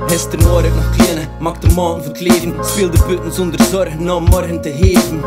Gisteren word ik nog klein, maak de maand van het leven. Speel de putten zonder zorgen om morgen te geven.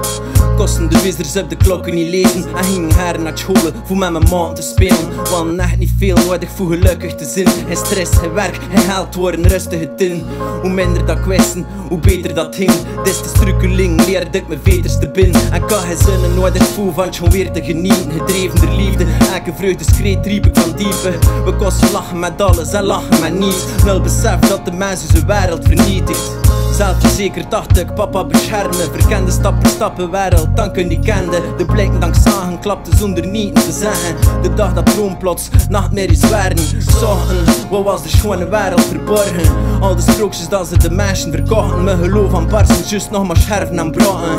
Kosten de wissers op de klokken niet lezen. En ging her naar school voor met mijn maand te spelen. Want echt niet veel nodig voor gelukkig te zijn. Geen stress, geen werk, geen geld worden rustig het in. Hoe minder dat ik wisten, hoe beter dat ging. Des te struikeling leerde ik mijn veters te binnen. En kan geen zinnen nodig voel van gewoon weer te genieten. Gedreven door liefde, elke vreugdeskreet riep ik van diepe. We kosten lachen met alles en lachen met niets. Nul besef dat de mens zijn wereld vernietigt. Zelfverzekerd dacht ik, papa beschermen. Verkende stappen wereld, danken die kende. De blikken dank zagen, klapte zonder niet te zeggen. De dag dat droom plots nachtmerries werden. Zochten, wat was de schone wereld verborgen. Al de sprookjes dat ze de meisjes verkochten. Mijn geloof aan barsten, just nog maar scherven en braken.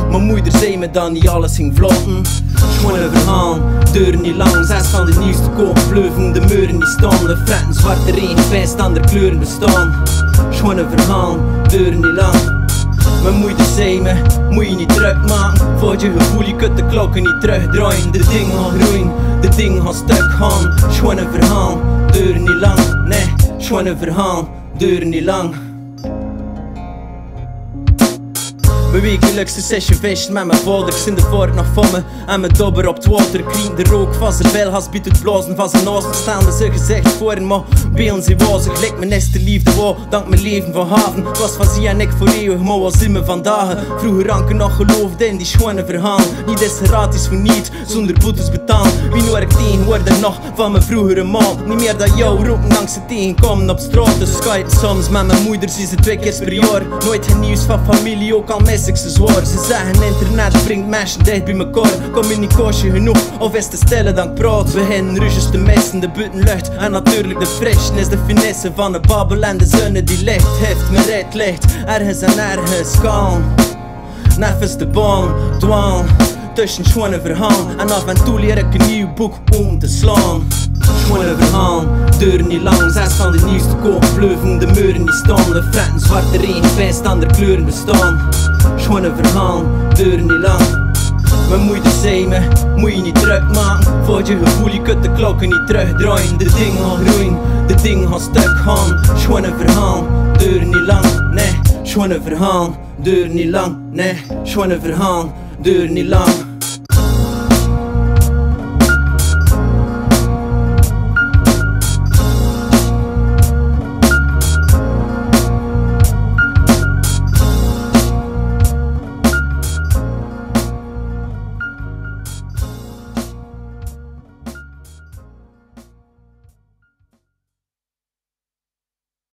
Mijn moeder zei me dat niet alles ging vlotten. Schone verhaal, deuren niet lang. 6 van de nieuwste koop, vleuven de muren niet staan. De fretten, zwarte regen, bijstaande kleuren bestaan. Schone verhaal, deuren niet lang. Mijn moeder zei me, moet je niet druk maken. Voor je gevoel, je kunt de klokken niet terugdraaien. De dingen gaan groeien, de dingen gaan stuk gaan. Schone verhaal, deuren niet lang. Nee, schone verhaal, deuren niet lang. Mijn wekelijkse sessie vis met mijn vaders in de voort nog van me. En mijn dobber op het water, krien de rook van zijn bilhas biedt het blazen van zijn naast. Staande zijn gezicht voor en maar beelden zijn wazig. Gelijk mijn eerste liefde wou, dank mijn leven van haven. Het was van zie en ik voor eeuwig, maar was in me vandaag. Vroeger ranken nog geloofde in die schone verhaal. Niet is gratis voor niet, zonder boetes betaald. Wie hoor ik tegenwoordig nog van mijn vroegere maal. Niet meer dat jou roepen langs het tegenkomen op straat. Dus skype soms met mijn moeder, zie ze 2 keer per jaar. Nooit geen nieuws van familie, ook al mis ik ze zwaar. Ze zeggen internet brengt mensen dicht bij mekaar. Communicatie genoeg, of is te stille dan ik praat. Beginnen ruzies te missen, de buitenlucht en natuurlijk de frishness. De finesse van de babbel en de zonne die licht heeft. Mijn rijdt licht, ergens en ergens kalm. Nergens de baan, dwaal tussen schone verhaal. En af en toe leer ik een nieuw boek om te slaan. Schone verhaal, deuren niet lang. 6 van de nieuwste koop, vleuven de muren niet staan. De fretten, zwarte regen, bijstaande kleuren bestaan. Schone verhaal, deuren niet lang. Mijn moeder zei me, moet je niet druk maken. Voor je gevoel, je kunt de klokken niet terugdraaien. De dingen gaan groeien, de dingen gaan stuk gaan. Schone verhaal, deuren niet lang. Nee, schone verhaal, deuren niet lang. Nee, schone verhaal, deuren niet lang.